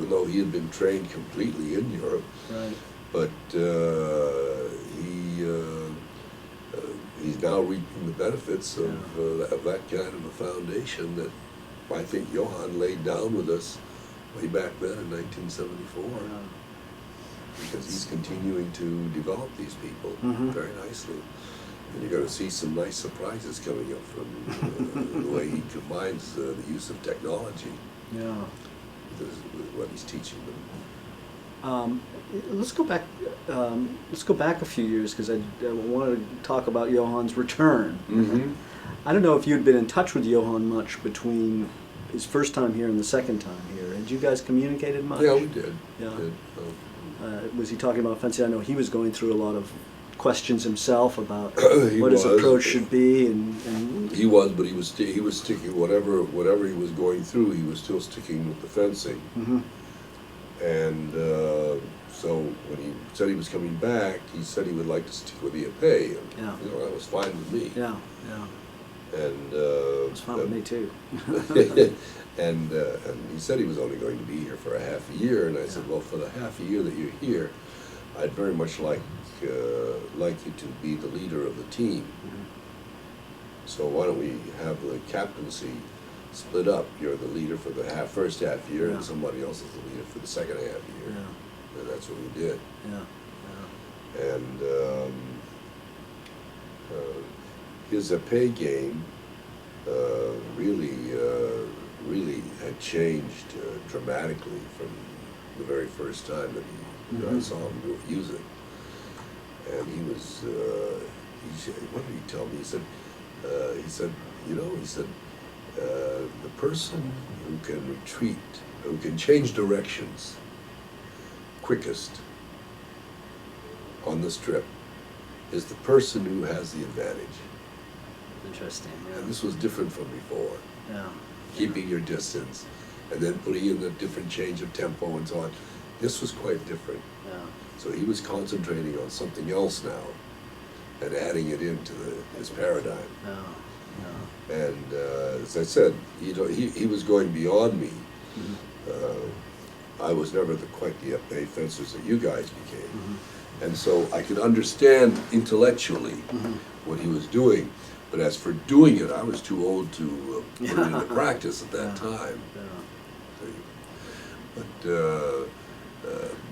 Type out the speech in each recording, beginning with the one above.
even though he had been trained completely in Europe. Right. But he's now reaping the benefits of that kind of a foundation that I think Johan laid down with us way back then in 1974. Yeah. Because he's continuing to develop these people very nicely. And you're going to see some nice surprises coming up from the way he combines the use of technology with what he's teaching them. Let's go back. Let's go back a few years because I wanted to talk about Johan's return. Mm-hmm. I don't know if you'd been in touch with Johan much between his first time here and the second time here. Had you guys communicated much? Yeah, we did. Yeah. We did. Was he talking about fencing? I know he was going through a lot of questions himself about what his was. approach should be, and He was, but he was sticking whatever he was going through. He was still sticking with the fencing. Mm-hmm. And so when he said he was coming back, he said he would like to stick with the epee. And, Yeah. that was fine with me. Yeah, yeah. And It was fun with me too. and he said he was only going to be here for a half a year, and I said, well, for the half a year that you're here, I'd very much like you to be the leader of the team. Mm-hmm. So why don't we have the captaincy split up? You're the leader for the first half year, and somebody else is the leader for the second half year. Yeah. And that's what we did. Yeah. And his epee game really had changed dramatically from the very first time that I saw him use it. And he was, what did he tell me? He said, the person who can retreat, who can change directions quickest on the strip is the person who has the advantage. Interesting. Yeah. And this was different from before. Yeah. Keeping your distance and then putting in the different change of tempo and so on. This was quite different. Yeah. So he was concentrating on something else now and adding it into his paradigm. Yeah. Yeah. And as I said, he was going beyond me. I was never quite the epee fencers that you guys became. And so I could understand intellectually what he was doing. But as for doing it, I was too old to put it into practice at that time.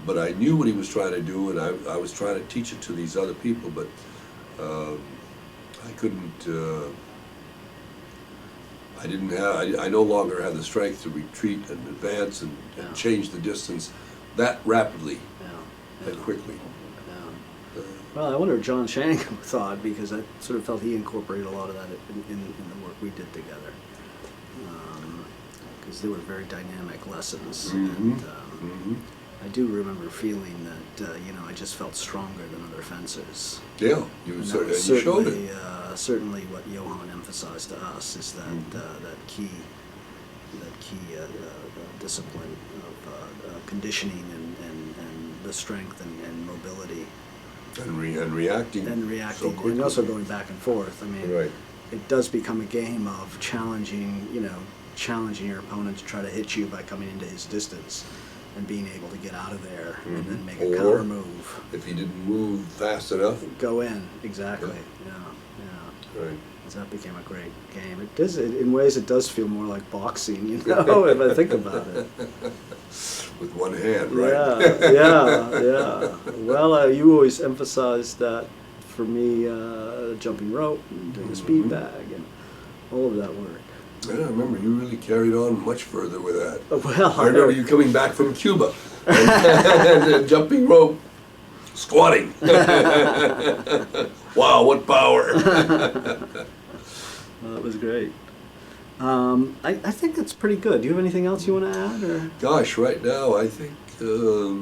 But I knew what he was trying to do, and I was trying to teach it to these other people, but I couldn't. I no longer had the strength to retreat and advance and change the distance that rapidly, that quickly. Well, I wonder what John Shank thought, because I sort of felt he incorporated a lot of that in the work we did together. Because they were very dynamic lessons. And I do remember feeling that, I just felt stronger than other fencers. Yeah, you showed it. Certainly what Johan emphasized to us is that that key discipline of conditioning and the strength and mobility. And reacting. So quickly. And also going back and forth. I mean, right. It does become a game of challenging your opponent to try to hit you by coming into his distance and being able to get out of there and then make a counter move. If he didn't move fast enough. Go in, exactly. Yeah. Right. That became a great game. It does, in ways, it does feel more like boxing, if I think about it. With one hand, right? Yeah. Well, you always emphasized that for me, jumping rope and doing the speed bag and all of that work. Yeah, I remember you really carried on much further with that. Well, I remember you coming back from Cuba and jumping rope, squatting. Wow, what power! Well, it was great. I think that's pretty good. Do you have anything else you want to add, or? Gosh, right now I think we've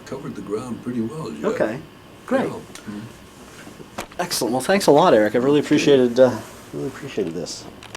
covered the ground pretty well, Jeff. Okay, great. Yeah. Excellent. Well, thanks a lot, Eric. I really appreciated this.